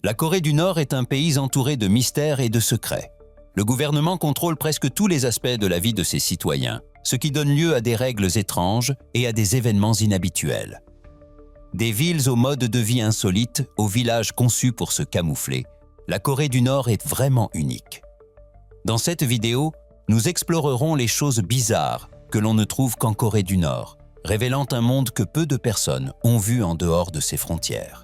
La Corée du Nord est un pays entouré de mystères et de secrets. Le gouvernement contrôle presque tous les aspects de la vie de ses citoyens, ce qui donne lieu à des règles étranges et à des événements inhabituels. Des villes au mode de vie insolite, aux villages conçus pour se camoufler, la Corée du Nord est vraiment unique. Dans cette vidéo, nous explorerons les choses bizarres que l'on ne trouve qu'en Corée du Nord, révélant un monde que peu de personnes ont vu en dehors de ses frontières.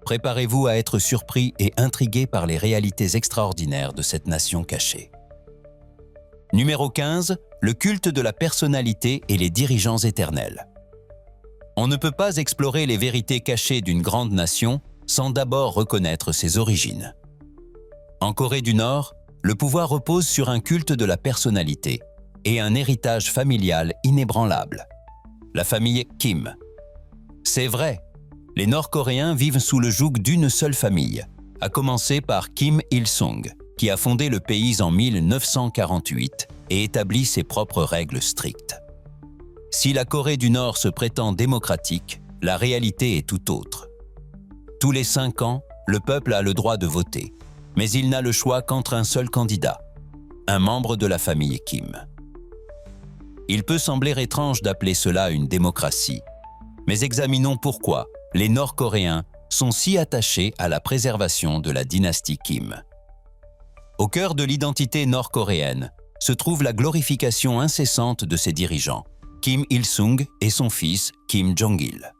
Préparez-vous à être surpris et intrigué par les réalités extraordinaires de cette nation cachée. Numéro 15, le culte de la personnalité et les dirigeants éternels. On ne peut pas explorer les vérités cachées d'une grande nation sans d'abord reconnaître ses origines. En Corée du Nord, le pouvoir repose sur un culte de la personnalité et un héritage familial inébranlable. La famille Kim. C'est vrai, les Nord-Coréens vivent sous le joug d'une seule famille, à commencer par Kim Il-sung, qui a fondé le pays en 1948 et établi ses propres règles strictes. Si la Corée du Nord se prétend démocratique, la réalité est tout autre. Tous les 5 ans, le peuple a le droit de voter, mais il n'a le choix qu'entre un seul candidat, un membre de la famille Kim. Il peut sembler étrange d'appeler cela une démocratie, mais examinons pourquoi les Nord-Coréens sont si attachés à la préservation de la dynastie Kim. Au cœur de l'identité nord-coréenne se trouve la glorification incessante de ses dirigeants, Kim Il-sung et son fils Kim Jong-il.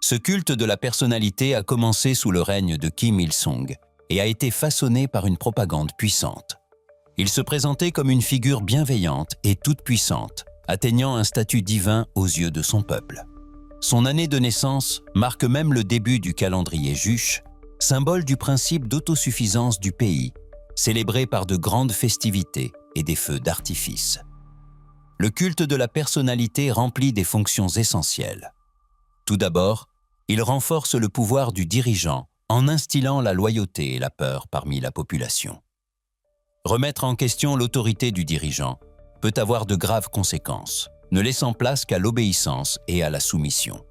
Ce culte de la personnalité a commencé sous le règne de Kim Il-sung et a été façonné par une propagande puissante. Il se présentait comme une figure bienveillante et toute puissante, atteignant un statut divin aux yeux de son peuple. Son année de naissance marque même le début du calendrier Juche, symbole du principe d'autosuffisance du pays, célébré par de grandes festivités et des feux d'artifice. Le culte de la personnalité remplit des fonctions essentielles. Tout d'abord, il renforce le pouvoir du dirigeant en instillant la loyauté et la peur parmi la population. Remettre en question l'autorité du dirigeant peut avoir de graves conséquences, ne laissant place qu'à l'obéissance et à la soumission.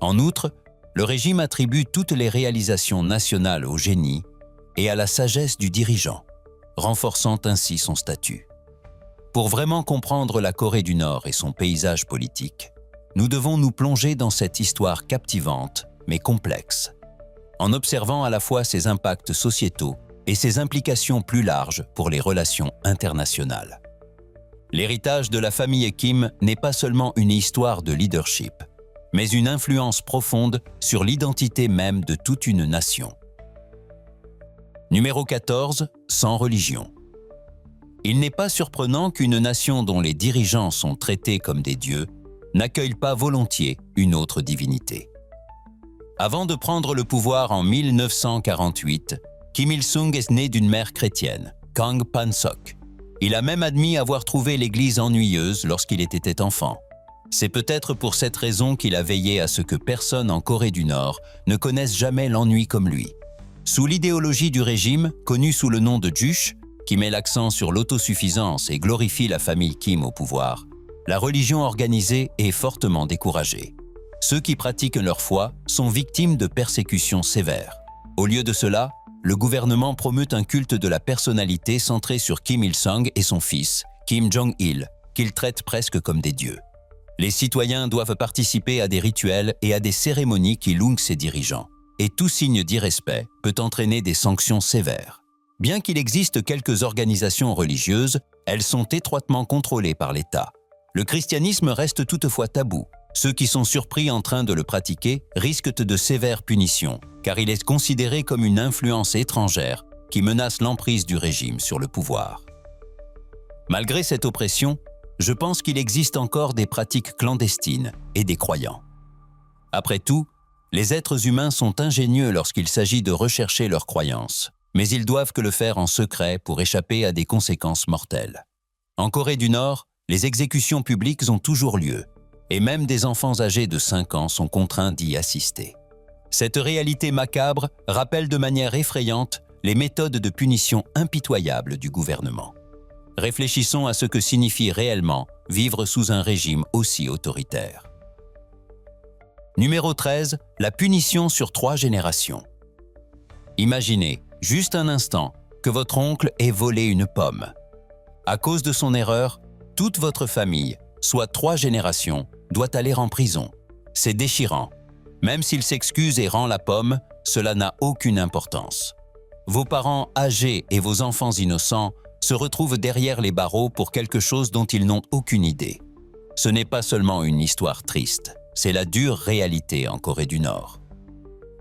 En outre, le régime attribue toutes les réalisations nationales au génie et à la sagesse du dirigeant, renforçant ainsi son statut. Pour vraiment comprendre la Corée du Nord et son paysage politique, nous devons nous plonger dans cette histoire captivante mais complexe, en observant à la fois ses impacts sociétaux et ses implications plus larges pour les relations internationales. L'héritage de la famille Kim n'est pas seulement une histoire de leadership, mais une influence profonde sur l'identité même de toute une nation. Numéro 14, sans religion. Il n'est pas surprenant qu'une nation dont les dirigeants sont traités comme des dieux n'accueille pas volontiers une autre divinité. Avant de prendre le pouvoir en 1948, Kim Il-sung est né d'une mère chrétienne, Kang Pan-sok. Il a même admis avoir trouvé l'Église ennuyeuse lorsqu'il était enfant. C'est peut-être pour cette raison qu'il a veillé à ce que personne en Corée du Nord ne connaisse jamais l'ennui comme lui. Sous l'idéologie du régime, connue sous le nom de Juche, qui met l'accent sur l'autosuffisance et glorifie la famille Kim au pouvoir, la religion organisée est fortement découragée. Ceux qui pratiquent leur foi sont victimes de persécutions sévères. Au lieu de cela, le gouvernement promeut un culte de la personnalité centré sur Kim Il-sung et son fils, Kim Jong-il, qu'il traite presque comme des dieux. Les citoyens doivent participer à des rituels et à des cérémonies qui louent ses dirigeants. Et tout signe d'irrespect peut entraîner des sanctions sévères. Bien qu'il existe quelques organisations religieuses, elles sont étroitement contrôlées par l'État. Le christianisme reste toutefois tabou. Ceux qui sont surpris en train de le pratiquer risquent de sévères punitions, car il est considéré comme une influence étrangère qui menace l'emprise du régime sur le pouvoir. Malgré cette oppression, je pense qu'il existe encore des pratiques clandestines et des croyants. Après tout, les êtres humains sont ingénieux lorsqu'il s'agit de rechercher leurs croyances, mais ils doivent que le faire en secret pour échapper à des conséquences mortelles. En Corée du Nord, les exécutions publiques ont toujours lieu, et même des enfants âgés de 5 ans sont contraints d'y assister. Cette réalité macabre rappelle de manière effrayante les méthodes de punition impitoyables du gouvernement. Réfléchissons à ce que signifie réellement vivre sous un régime aussi autoritaire. Numéro 13, la punition sur 3 générations. Imaginez, juste un instant, que votre oncle ait volé une pomme. À cause de son erreur, toute votre famille, soit 3 générations, doit aller en prison. C'est déchirant. Même s'il s'excuse et rend la pomme, cela n'a aucune importance. Vos parents âgés et vos enfants innocents se retrouvent derrière les barreaux pour quelque chose dont ils n'ont aucune idée. Ce n'est pas seulement une histoire triste, c'est la dure réalité en Corée du Nord.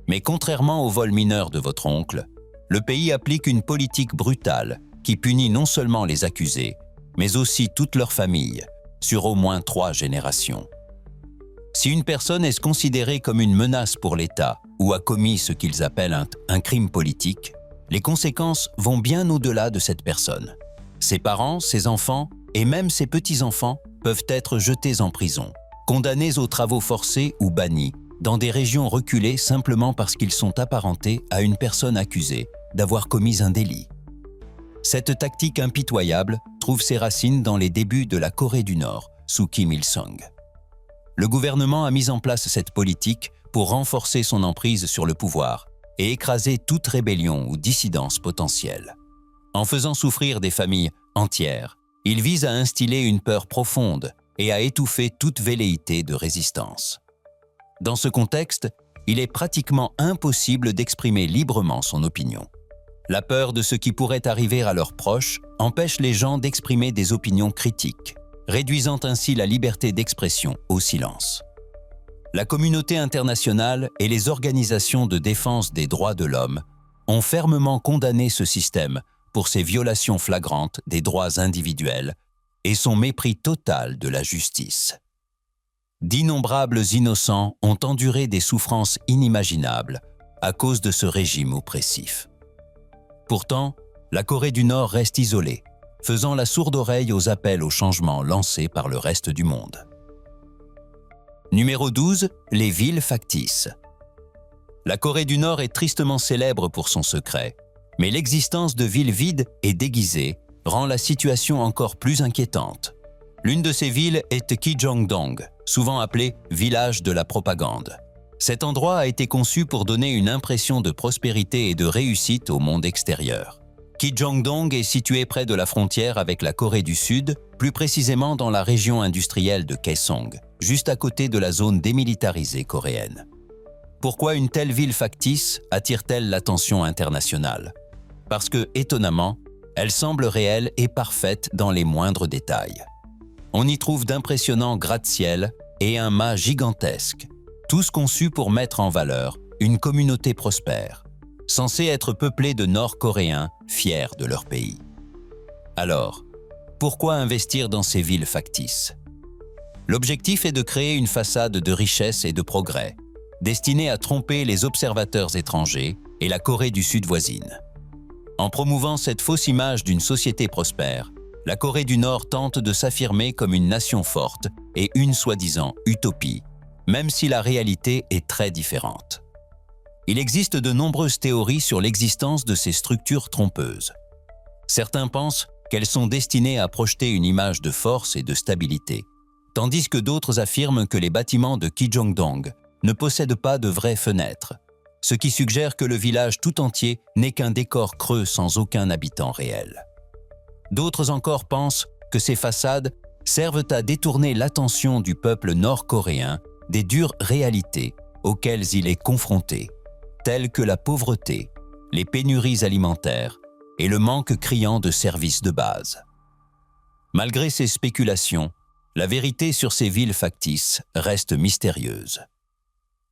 Mais contrairement au vol mineur de votre oncle, le pays applique une politique brutale qui punit non seulement les accusés, mais aussi toute leur famille, sur au moins 3 générations. Si une personne est considérée comme une menace pour l'État ou a commis ce qu'ils appellent un crime politique, les conséquences vont bien au-delà de cette personne. Ses parents, ses enfants et même ses petits-enfants peuvent être jetés en prison, condamnés aux travaux forcés ou bannis dans des régions reculées simplement parce qu'ils sont apparentés à une personne accusée d'avoir commis un délit. Cette tactique impitoyable trouve ses racines dans les débuts de la Corée du Nord, sous Kim Il-sung. Le gouvernement a mis en place cette politique pour renforcer son emprise sur le pouvoir et écraser toute rébellion ou dissidence potentielle. En faisant souffrir des familles entières, il vise à instiller une peur profonde et à étouffer toute velléité de résistance. Dans ce contexte, il est pratiquement impossible d'exprimer librement son opinion. La peur de ce qui pourrait arriver à leurs proches empêche les gens d'exprimer des opinions critiques, réduisant ainsi la liberté d'expression au silence. La communauté internationale et les organisations de défense des droits de l'homme ont fermement condamné ce système pour ses violations flagrantes des droits individuels et son mépris total de la justice. D'innombrables innocents ont enduré des souffrances inimaginables à cause de ce régime oppressif. Pourtant, la Corée du Nord reste isolée, faisant la sourde oreille aux appels au changement lancés par le reste du monde. Numéro 12. Les villes factices. La Corée du Nord est tristement célèbre pour son secret, mais l'existence de villes vides et déguisées rend la situation encore plus inquiétante. L'une de ces villes est Kijongdong, souvent appelée « village de la propagande ». Cet endroit a été conçu pour donner une impression de prospérité et de réussite au monde extérieur. Kijongdong est situé près de la frontière avec la Corée du Sud, plus précisément dans la région industrielle de Kaesong, juste à côté de la zone démilitarisée coréenne. Pourquoi une telle ville factice attire-t-elle l'attention internationale? Parce que, étonnamment, elle semble réelle et parfaite dans les moindres détails. On y trouve d'impressionnants gratte-ciel et un mât gigantesque, tous conçus pour mettre en valeur une communauté prospère, censée être peuplée de Nord-Coréens fiers de leur pays. Alors, pourquoi investir dans ces villes factices? L'objectif est de créer une façade de richesse et de progrès, destinée à tromper les observateurs étrangers et la Corée du Sud voisine. En promouvant cette fausse image d'une société prospère, la Corée du Nord tente de s'affirmer comme une nation forte et une soi-disant utopie, même si la réalité est très différente. Il existe de nombreuses théories sur l'existence de ces structures trompeuses. Certains pensent qu'elles sont destinées à projeter une image de force et de stabilité, tandis que d'autres affirment que les bâtiments de Kijongdong ne possèdent pas de vraies fenêtres, ce qui suggère que le village tout entier n'est qu'un décor creux sans aucun habitant réel. D'autres encore pensent que ces façades servent à détourner l'attention du peuple nord-coréen des dures réalités auxquelles il est confronté, telles que la pauvreté, les pénuries alimentaires et le manque criant de services de base. Malgré ces spéculations, la vérité sur ces villes factices reste mystérieuse.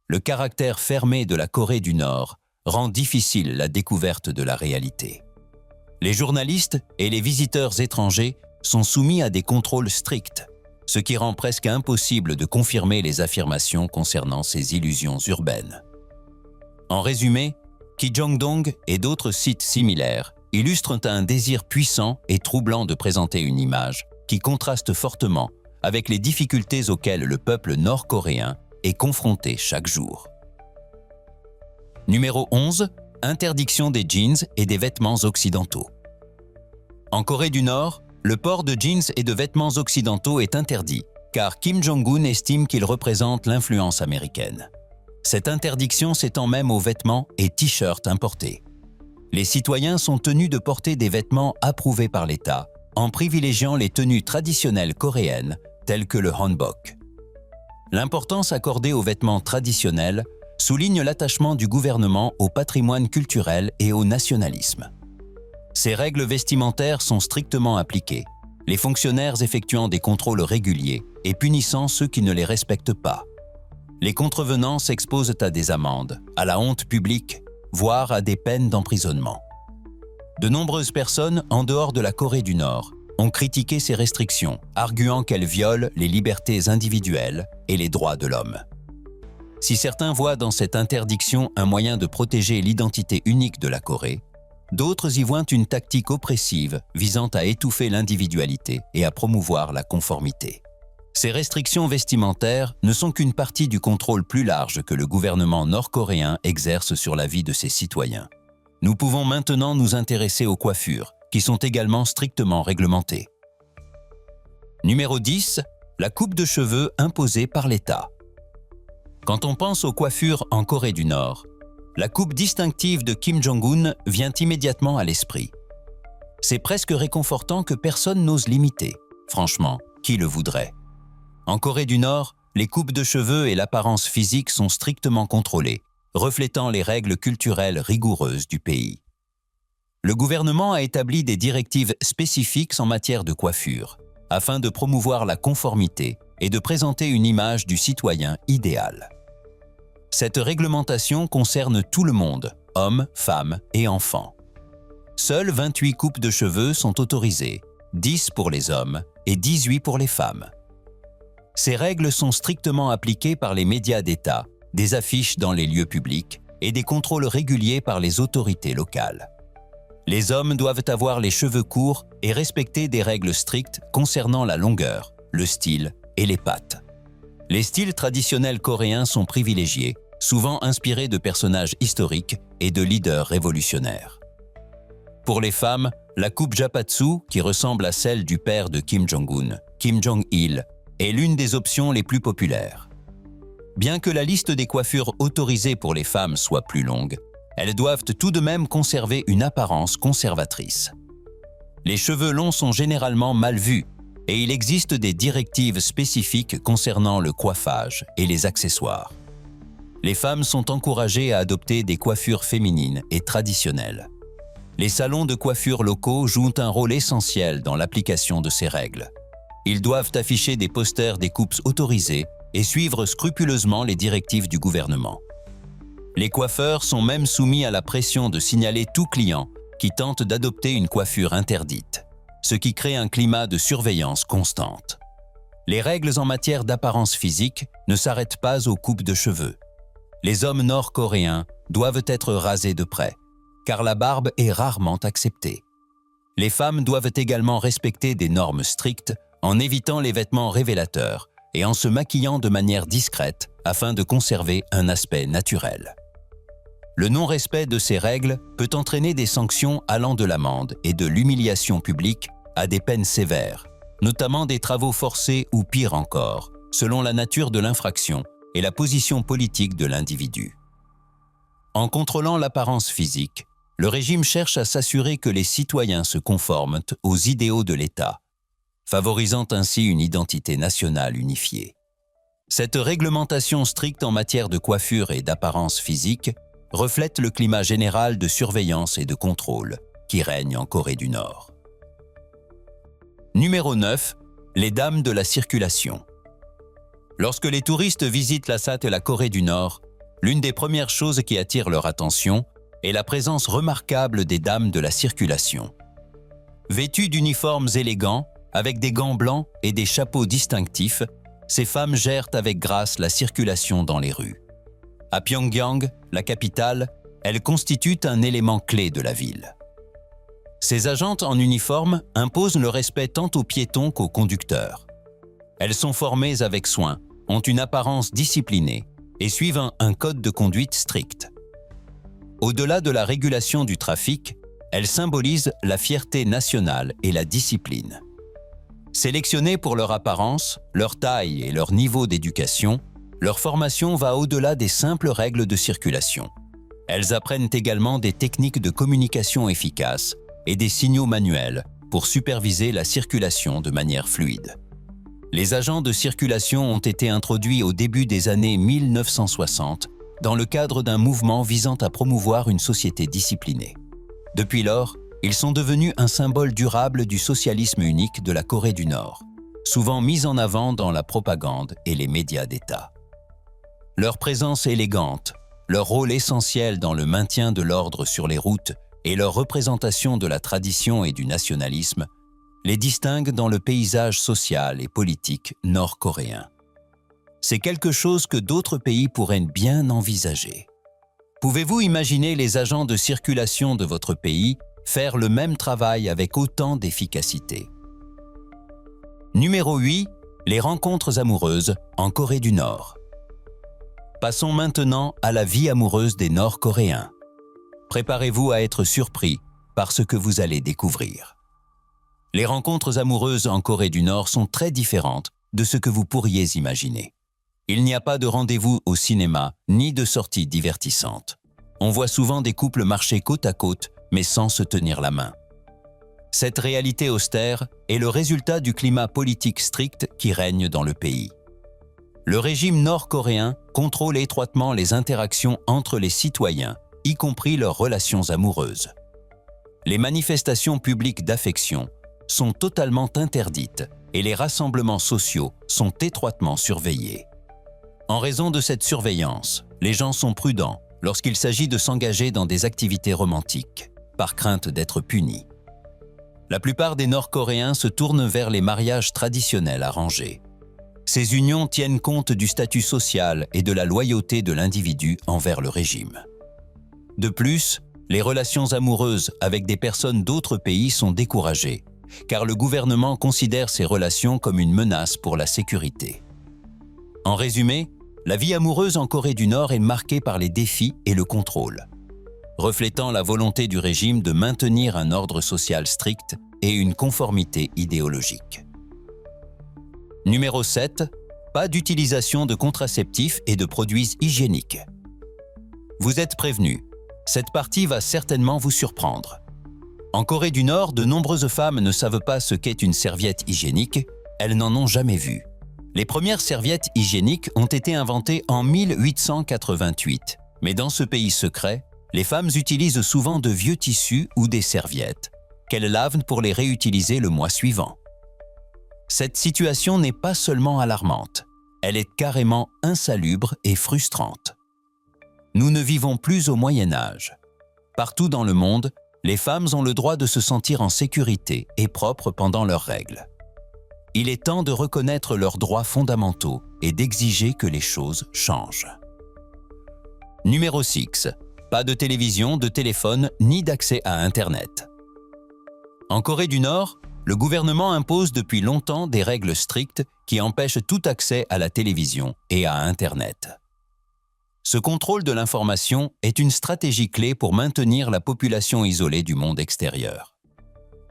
Le caractère fermé de la Corée du Nord rend difficile la découverte de la réalité. Les journalistes et les visiteurs étrangers sont soumis à des contrôles stricts, ce qui rend presque impossible de confirmer les affirmations concernant ces illusions urbaines. En résumé, Kijongdong et d'autres sites similaires illustrent un désir puissant et troublant de présenter une image qui contraste fortement avec les difficultés auxquelles le peuple nord-coréen est confronté chaque jour. Numéro 11. Interdiction des jeans et des vêtements occidentaux. En Corée du Nord, le port de jeans et de vêtements occidentaux est interdit, car Kim Jong-un estime qu'il représente l'influence américaine. Cette interdiction s'étend même aux vêtements et t-shirts importés. Les citoyens sont tenus de porter des vêtements approuvés par l'État, en privilégiant les tenues traditionnelles coréennes, telles que le hanbok. L'importance accordée aux vêtements traditionnels souligne l'attachement du gouvernement au patrimoine culturel et au nationalisme. Ces règles vestimentaires sont strictement appliquées, les fonctionnaires effectuant des contrôles réguliers et punissant ceux qui ne les respectent pas. Les contrevenants s'exposent à des amendes, à la honte publique, voire à des peines d'emprisonnement. De nombreuses personnes, en dehors de la Corée du Nord, ont critiqué ces restrictions, arguant qu'elles violent les libertés individuelles et les droits de l'homme. Si certains voient dans cette interdiction un moyen de protéger l'identité unique de la Corée, d'autres y voient une tactique oppressive visant à étouffer l'individualité et à promouvoir la conformité. Ces restrictions vestimentaires ne sont qu'une partie du contrôle plus large que le gouvernement nord-coréen exerce sur la vie de ses citoyens. Nous pouvons maintenant nous intéresser aux coiffures, qui sont également strictement réglementées. Numéro 10. La coupe de cheveux imposée par l'État. Quand on pense aux coiffures en Corée du Nord, la coupe distinctive de Kim Jong-un vient immédiatement à l'esprit. C'est presque réconfortant que personne n'ose l'imiter. Franchement, qui le voudrait? En Corée du Nord, les coupes de cheveux et l'apparence physique sont strictement contrôlées, reflétant les règles culturelles rigoureuses du pays. Le gouvernement a établi des directives spécifiques en matière de coiffure, afin de promouvoir la conformité et de présenter une image du citoyen idéal. Cette réglementation concerne tout le monde, hommes, femmes et enfants. Seules 28 coupes de cheveux sont autorisées, 10 pour les hommes et 18 pour les femmes. Ces règles sont strictement appliquées par les médias d'État, des affiches dans les lieux publics et des contrôles réguliers par les autorités locales. Les hommes doivent avoir les cheveux courts et respecter des règles strictes concernant la longueur, le style et les pattes. Les styles traditionnels coréens sont privilégiés, souvent inspirés de personnages historiques et de leaders révolutionnaires. Pour les femmes, la coupe Japatsu, qui ressemble à celle du père de Kim Jong-un, Kim Jong-il, est l'une des options les plus populaires. Bien que la liste des coiffures autorisées pour les femmes soit plus longue, elles doivent tout de même conserver une apparence conservatrice. Les cheveux longs sont généralement mal vus et il existe des directives spécifiques concernant le coiffage et les accessoires. Les femmes sont encouragées à adopter des coiffures féminines et traditionnelles. Les salons de coiffure locaux jouent un rôle essentiel dans l'application de ces règles. Ils doivent afficher des posters des coupes autorisées et suivre scrupuleusement les directives du gouvernement. Les coiffeurs sont même soumis à la pression de signaler tout client qui tente d'adopter une coiffure interdite, ce qui crée un climat de surveillance constante. Les règles en matière d'apparence physique ne s'arrêtent pas aux coupes de cheveux. Les hommes nord-coréens doivent être rasés de près, car la barbe est rarement acceptée. Les femmes doivent également respecter des normes strictes en évitant les vêtements révélateurs et en se maquillant de manière discrète afin de conserver un aspect naturel. Le non-respect de ces règles peut entraîner des sanctions allant de l'amende et de l'humiliation publique à des peines sévères, notamment des travaux forcés ou pire encore, selon la nature de l'infraction et la position politique de l'individu. En contrôlant l'apparence physique, le régime cherche à s'assurer que les citoyens se conforment aux idéaux de l'État, favorisant ainsi une identité nationale unifiée. Cette réglementation stricte en matière de coiffure et d'apparence physique reflète le climat général de surveillance et de contrôle qui règne en Corée du Nord. Numéro 9. Les dames de la circulation. Lorsque les touristes visitent la SAT et la Corée du Nord, l'une des premières choses qui attire leur attention est la présence remarquable des dames de la circulation. Vêtues d'uniformes élégants, avec des gants blancs et des chapeaux distinctifs, ces femmes gèrent avec grâce la circulation dans les rues. À Pyongyang, la capitale, elles constituent un élément clé de la ville. Ces agentes en uniforme imposent le respect tant aux piétons qu'aux conducteurs. Elles sont formées avec soin, ont une apparence disciplinée et suivent un code de conduite strict. Au-delà de la régulation du trafic, elles symbolisent la fierté nationale et la discipline. Sélectionnées pour leur apparence, leur taille et leur niveau d'éducation, leur formation va au-delà des simples règles de circulation. Elles apprennent également des techniques de communication efficaces et des signaux manuels pour superviser la circulation de manière fluide. Les agents de circulation ont été introduits au début des années 1960 dans le cadre d'un mouvement visant à promouvoir une société disciplinée. Depuis lors, ils sont devenus un symbole durable du socialisme unique de la Corée du Nord, souvent mis en avant dans la propagande et les médias d'État. Leur présence élégante, leur rôle essentiel dans le maintien de l'ordre sur les routes et leur représentation de la tradition et du nationalisme les distinguent dans le paysage social et politique nord-coréen. C'est quelque chose que d'autres pays pourraient bien envisager. Pouvez-vous imaginer les agents de circulation de votre pays faire le même travail avec autant d'efficacité? Numéro 8. Les rencontres amoureuses en Corée du Nord. Passons maintenant à la vie amoureuse des Nord-Coréens. Préparez-vous à être surpris par ce que vous allez découvrir. Les rencontres amoureuses en Corée du Nord sont très différentes de ce que vous pourriez imaginer. Il n'y a pas de rendez-vous au cinéma, ni de sorties divertissantes. On voit souvent des couples marcher côte à côte, mais sans se tenir la main. Cette réalité austère est le résultat du climat politique strict qui règne dans le pays. Le régime nord-coréen contrôle étroitement les interactions entre les citoyens, y compris leurs relations amoureuses. Les manifestations publiques d'affection sont totalement interdites et les rassemblements sociaux sont étroitement surveillés. En raison de cette surveillance, les gens sont prudents lorsqu'il s'agit de s'engager dans des activités romantiques, par crainte d'être punis. La plupart des Nord-Coréens se tournent vers les mariages traditionnels arrangés. Ces unions tiennent compte du statut social et de la loyauté de l'individu envers le régime. De plus, les relations amoureuses avec des personnes d'autres pays sont découragées, car le gouvernement considère ces relations comme une menace pour la sécurité. En résumé, la vie amoureuse en Corée du Nord est marquée par les défis et le contrôle, reflétant la volonté du régime de maintenir un ordre social strict et une conformité idéologique. Numéro 7. Pas d'utilisation de contraceptifs et de produits hygiéniques. Vous êtes prévenus, cette partie va certainement vous surprendre. En Corée du Nord, de nombreuses femmes ne savent pas ce qu'est une serviette hygiénique, elles n'en ont jamais vu. Les premières serviettes hygiéniques ont été inventées en 1888, mais dans ce pays secret, les femmes utilisent souvent de vieux tissus ou des serviettes, qu'elles lavent pour les réutiliser le mois suivant. Cette situation n'est pas seulement alarmante, elle est carrément insalubre et frustrante. Nous ne vivons plus au Moyen Âge. Partout dans le monde, les femmes ont le droit de se sentir en sécurité et propres pendant leurs règles. Il est temps de reconnaître leurs droits fondamentaux et d'exiger que les choses changent. Numéro 6. Pas de télévision, de téléphone, ni d'accès à Internet. En Corée du Nord, le gouvernement impose depuis longtemps des règles strictes qui empêchent tout accès à la télévision et à Internet. Ce contrôle de l'information est une stratégie clé pour maintenir la population isolée du monde extérieur.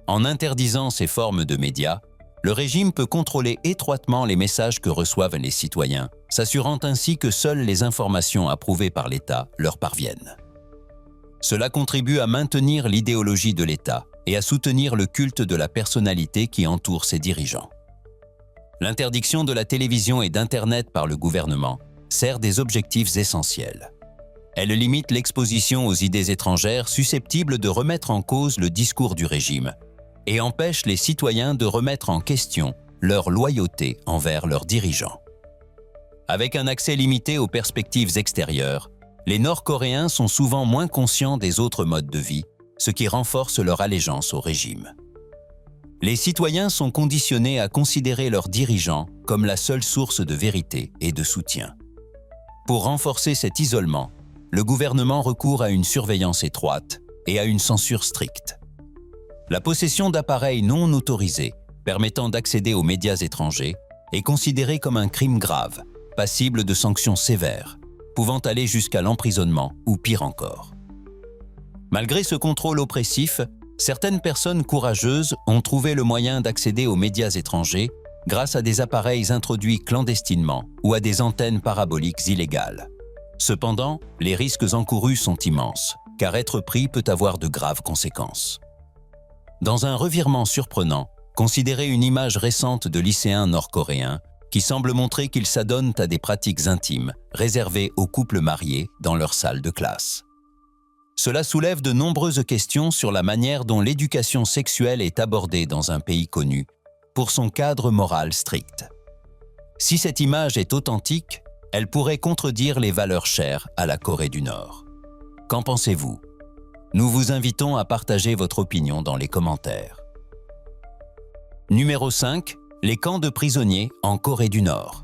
En interdisant ces formes de médias, le régime peut contrôler étroitement les messages que reçoivent les citoyens, s'assurant ainsi que seules les informations approuvées par l'État leur parviennent. Cela contribue à maintenir l'idéologie de l'État et à soutenir le culte de la personnalité qui entoure ses dirigeants. L'interdiction de la télévision et d'Internet par le gouvernement sert des objectifs essentiels. Elle limite l'exposition aux idées étrangères susceptibles de remettre en cause le discours du régime et empêche les citoyens de remettre en question leur loyauté envers leurs dirigeants. Avec un accès limité aux perspectives extérieures, les Nord-Coréens sont souvent moins conscients des autres modes de vie, ce qui renforce leur allégeance au régime. Les citoyens sont conditionnés à considérer leurs dirigeants comme la seule source de vérité et de soutien. Pour renforcer cet isolement, le gouvernement recourt à une surveillance étroite et à une censure stricte. La possession d'appareils non autorisés permettant d'accéder aux médias étrangers est considérée comme un crime grave, passible de sanctions sévères, pouvant aller jusqu'à l'emprisonnement ou pire encore. Malgré ce contrôle oppressif, certaines personnes courageuses ont trouvé le moyen d'accéder aux médias étrangers grâce à des appareils introduits clandestinement ou à des antennes paraboliques illégales. Cependant, les risques encourus sont immenses, car être pris peut avoir de graves conséquences. Dans un revirement surprenant, considérez une image récente de lycéens nord-coréens qui semble montrer qu'ils s'adonnent à des pratiques intimes réservées aux couples mariés dans leur salle de classe. Cela soulève de nombreuses questions sur la manière dont l'éducation sexuelle est abordée dans un pays connu pour son cadre moral strict. Si cette image est authentique, elle pourrait contredire les valeurs chères à la Corée du Nord. Qu'en pensez-vous? Nous vous invitons à partager votre opinion dans les commentaires. Numéro 5. Les camps de prisonniers en Corée du Nord.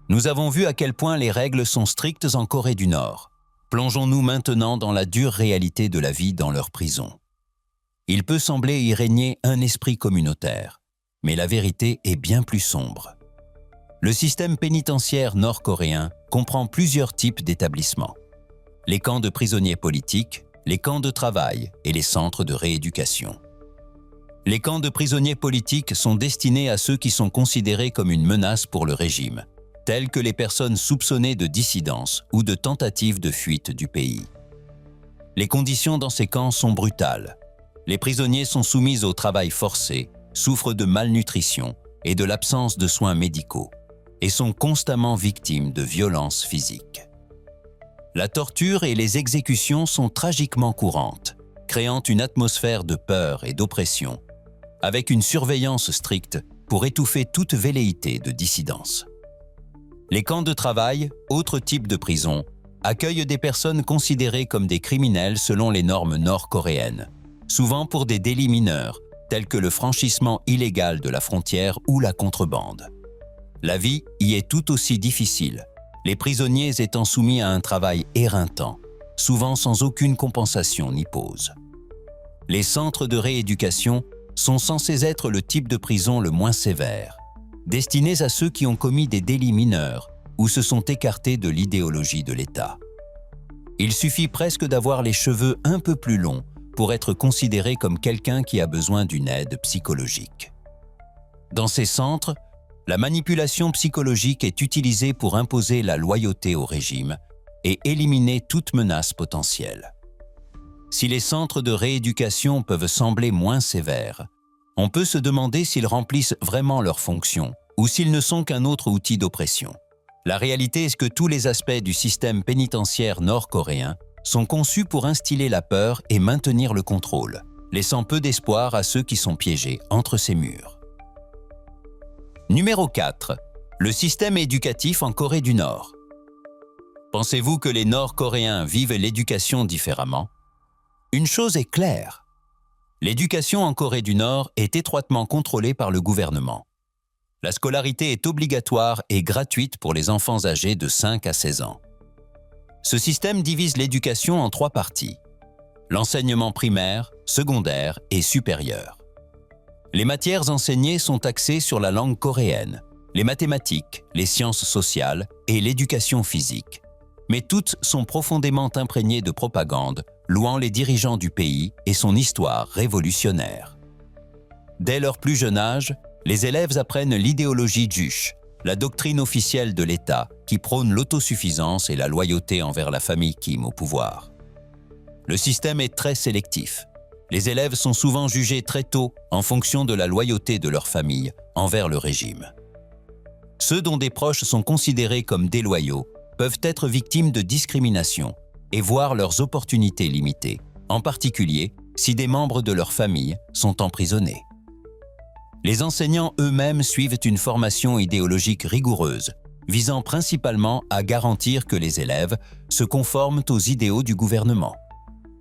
Nous avons vu à quel point les règles sont strictes en Corée du Nord. Plongeons-nous maintenant dans la dure réalité de la vie dans leur prison. Il peut sembler y régner un esprit communautaire, mais la vérité est bien plus sombre. Le système pénitentiaire nord-coréen comprend plusieurs types d'établissements. Les camps de prisonniers politiques, les camps de travail et les centres de rééducation. Les camps de prisonniers politiques sont destinés à ceux qui sont considérés comme une menace pour le régime, tels que les personnes soupçonnées de dissidence ou de tentatives de fuite du pays. Les conditions dans ces camps sont brutales. Les prisonniers sont soumis au travail forcé, souffrent de malnutrition et de l'absence de soins médicaux, et sont constamment victimes de violences physiques. La torture et les exécutions sont tragiquement courantes, créant une atmosphère de peur et d'oppression, avec une surveillance stricte pour étouffer toute velléité de dissidence. Les camps de travail, autre type de prison, accueillent des personnes considérées comme des criminels selon les normes nord-coréennes, souvent pour des délits mineurs, tels que le franchissement illégal de la frontière ou la contrebande. La vie y est tout aussi difficile, les prisonniers étant soumis à un travail éreintant, souvent sans aucune compensation ni pause. Les centres de rééducation sont censés être le type de prison le moins sévère, destinés à ceux qui ont commis des délits mineurs ou se sont écartés de l'idéologie de l'État. Il suffit presque d'avoir les cheveux un peu plus longs pour être considéré comme quelqu'un qui a besoin d'une aide psychologique. Dans ces centres, la manipulation psychologique est utilisée pour imposer la loyauté au régime et éliminer toute menace potentielle. Si les centres de rééducation peuvent sembler moins sévères, on peut se demander s'ils remplissent vraiment leur fonction ou s'ils ne sont qu'un autre outil d'oppression. La réalité est que tous les aspects du système pénitentiaire nord-coréen sont conçus pour instiller la peur et maintenir le contrôle, laissant peu d'espoir à ceux qui sont piégés entre ces murs. Numéro 4. Le système éducatif en Corée du Nord. Pensez-vous que les Nord-Coréens vivent l'éducation différemment? Une chose est claire. L'éducation en Corée du Nord est étroitement contrôlée par le gouvernement. La scolarité est obligatoire et gratuite pour les enfants âgés de 5 à 16 ans. Ce système divise l'éducation en 3 parties: l'enseignement primaire, secondaire et supérieur. Les matières enseignées sont axées sur la langue coréenne, les mathématiques, les sciences sociales et l'éducation physique. Mais toutes sont profondément imprégnées de propagande, louant les dirigeants du pays et son histoire révolutionnaire. Dès leur plus jeune âge, les élèves apprennent l'idéologie juche, la doctrine officielle de l'État qui prône l'autosuffisance et la loyauté envers la famille Kim au pouvoir. Le système est très sélectif. Les élèves sont souvent jugés très tôt en fonction de la loyauté de leur famille envers le régime. Ceux dont des proches sont considérés comme déloyaux peuvent être victimes de discrimination et voir leurs opportunités limitées, en particulier si des membres de leur famille sont emprisonnés. Les enseignants eux-mêmes suivent une formation idéologique rigoureuse, visant principalement à garantir que les élèves se conforment aux idéaux du gouvernement.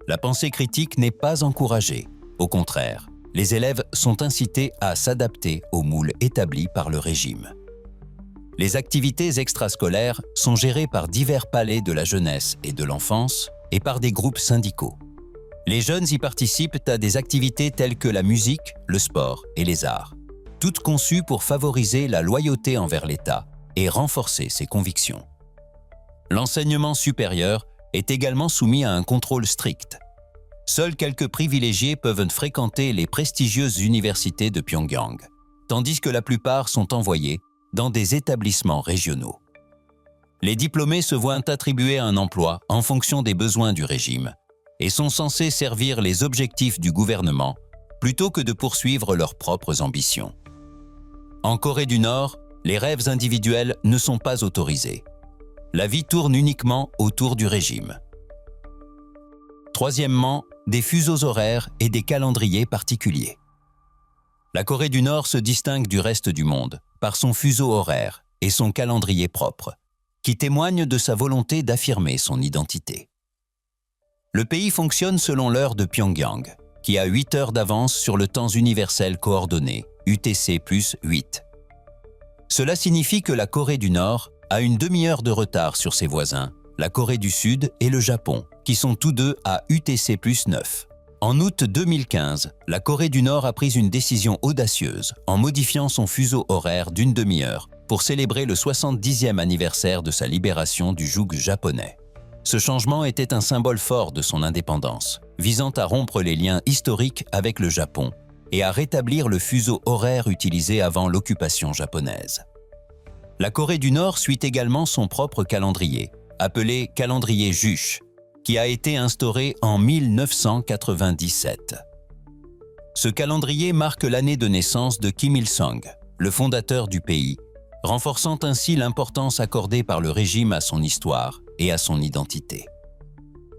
La pensée critique n'est pas encouragée. Au contraire, les élèves sont incités à s'adapter aux moules établis par le régime. Les activités extrascolaires sont gérées par divers palais de la jeunesse et de l'enfance et par des groupes syndicaux. Les jeunes y participent à des activités telles que la musique, le sport et les arts, toutes conçues pour favoriser la loyauté envers l'État et renforcer ses convictions. L'enseignement supérieur est également soumis à un contrôle strict. Seuls quelques privilégiés peuvent fréquenter les prestigieuses universités de Pyongyang, tandis que la plupart sont envoyés dans des établissements régionaux. Les diplômés se voient attribuer un emploi en fonction des besoins du régime et sont censés servir les objectifs du gouvernement plutôt que de poursuivre leurs propres ambitions. En Corée du Nord, les rêves individuels ne sont pas autorisés. La vie tourne uniquement autour du régime. Troisièmement, des fuseaux horaires et des calendriers particuliers. La Corée du Nord se distingue du reste du monde par son fuseau horaire et son calendrier propre, qui témoignent de sa volonté d'affirmer son identité. Le pays fonctionne selon l'heure de Pyongyang, qui a 8 heures d'avance sur le temps universel coordonné, UTC plus 8. Cela signifie que la Corée du Nord a une demi-heure de retard sur ses voisins, la Corée du Sud et le Japon, qui sont tous deux à UTC plus 9. En août 2015, la Corée du Nord a pris une décision audacieuse en modifiant son fuseau horaire d'une demi-heure pour célébrer le 70e anniversaire de sa libération du joug japonais. Ce changement était un symbole fort de son indépendance, visant à rompre les liens historiques avec le Japon et à rétablir le fuseau horaire utilisé avant l'occupation japonaise. La Corée du Nord suit également son propre calendrier, appelé calendrier Juche, qui a été instauré en 1997. Ce calendrier marque l'année de naissance de Kim Il-sung, le fondateur du pays, renforçant ainsi l'importance accordée par le régime à son histoire et à son identité.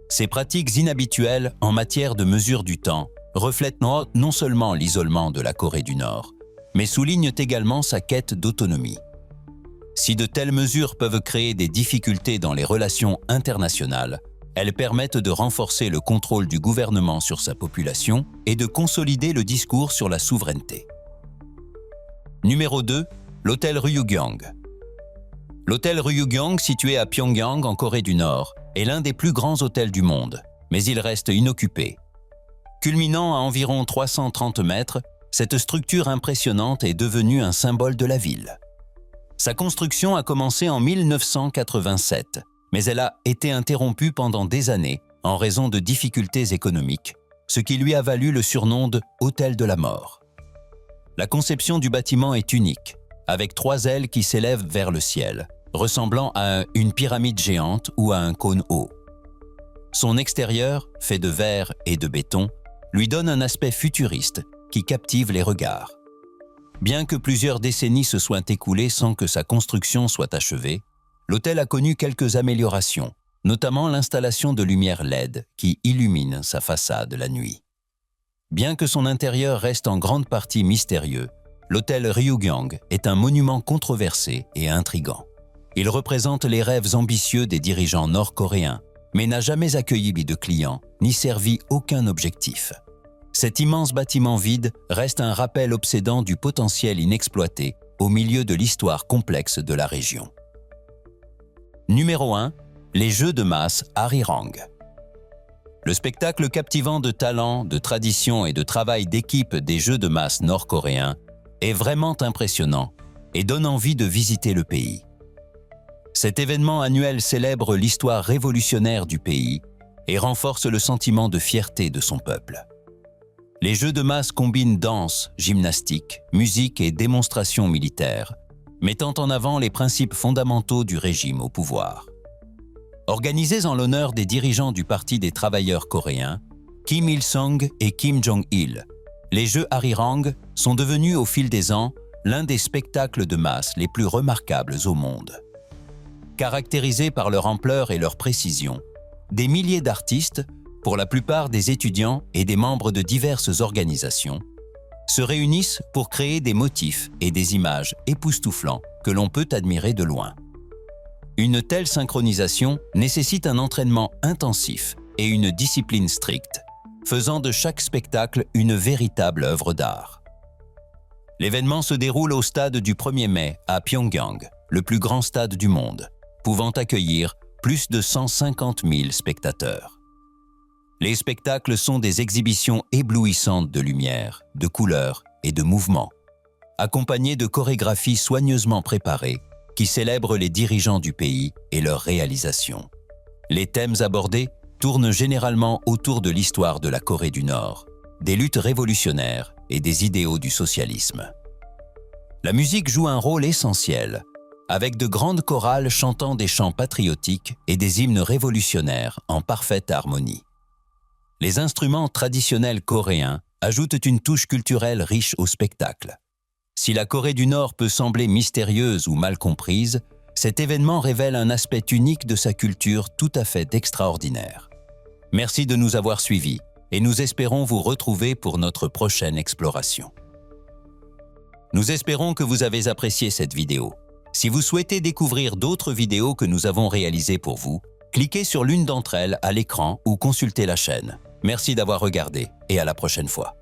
Ces pratiques inhabituelles en matière de mesure du temps reflètent non seulement l'isolement de la Corée du Nord, mais soulignent également sa quête d'autonomie. Si de telles mesures peuvent créer des difficultés dans les relations internationales, elles permettent de renforcer le contrôle du gouvernement sur sa population et de consolider le discours sur la souveraineté. Numéro 2. L'hôtel Ryugyong. L'hôtel Ryugyong, situé à Pyongyang en Corée du Nord, est l'un des plus grands hôtels du monde, mais il reste inoccupé. Culminant à environ 330 mètres, cette structure impressionnante est devenue un symbole de la ville. Sa construction a commencé en 1987, mais elle a été interrompue pendant des années en raison de difficultés économiques, ce qui lui a valu le surnom de « Hôtel de la mort ». La conception du bâtiment est unique, avec 3 ailes qui s'élèvent vers le ciel, ressemblant à une pyramide géante ou à un cône haut. Son extérieur, fait de verre et de béton, lui donne un aspect futuriste qui captive les regards. Bien que plusieurs décennies se soient écoulées sans que sa construction soit achevée, l'hôtel a connu quelques améliorations, notamment l'installation de lumières LED qui illuminent sa façade la nuit. Bien que son intérieur reste en grande partie mystérieux, l'hôtel Ryugyong est un monument controversé et intrigant. Il représente les rêves ambitieux des dirigeants nord-coréens, mais n'a jamais accueilli de clients ni servi aucun objectif. Cet immense bâtiment vide reste un rappel obsédant du potentiel inexploité au milieu de l'histoire complexe de la région. Numéro 1. Les Jeux de masse Arirang. Le spectacle captivant de talent, de tradition et de travail d'équipe des Jeux de masse nord-coréens est vraiment impressionnant et donne envie de visiter le pays. Cet événement annuel célèbre l'histoire révolutionnaire du pays et renforce le sentiment de fierté de son peuple. Les Jeux de masse combinent danse, gymnastique, musique et démonstrations militaires, mettant en avant les principes fondamentaux du régime au pouvoir. Organisés en l'honneur des dirigeants du Parti des travailleurs coréens, Kim Il-sung et Kim Jong-il, les Jeux Arirang sont devenus au fil des ans l'un des spectacles de masse les plus remarquables au monde. Caractérisés par leur ampleur et leur précision, des milliers d'artistes, pour la plupart des étudiants et des membres de diverses organisations, se réunissent pour créer des motifs et des images époustouflants que l'on peut admirer de loin. Une telle synchronisation nécessite un entraînement intensif et une discipline stricte, faisant de chaque spectacle une véritable œuvre d'art. L'événement se déroule au stade du 1er mai à Pyongyang, le plus grand stade du monde, pouvant accueillir plus de 150 000 spectateurs. Les spectacles sont des exhibitions éblouissantes de lumière, de couleurs et de mouvements, accompagnés de chorégraphies soigneusement préparées qui célèbrent les dirigeants du pays et leurs réalisations. Les thèmes abordés tournent généralement autour de l'histoire de la Corée du Nord, des luttes révolutionnaires et des idéaux du socialisme. La musique joue un rôle essentiel, avec de grandes chorales chantant des chants patriotiques et des hymnes révolutionnaires en parfaite harmonie. Les instruments traditionnels coréens ajoutent une touche culturelle riche au spectacle. Si la Corée du Nord peut sembler mystérieuse ou mal comprise, cet événement révèle un aspect unique de sa culture tout à fait extraordinaire. Merci de nous avoir suivis et nous espérons vous retrouver pour notre prochaine exploration. Nous espérons que vous avez apprécié cette vidéo. Si vous souhaitez découvrir d'autres vidéos que nous avons réalisées pour vous, cliquez sur l'une d'entre elles à l'écran ou consultez la chaîne. Merci d'avoir regardé et à la prochaine fois.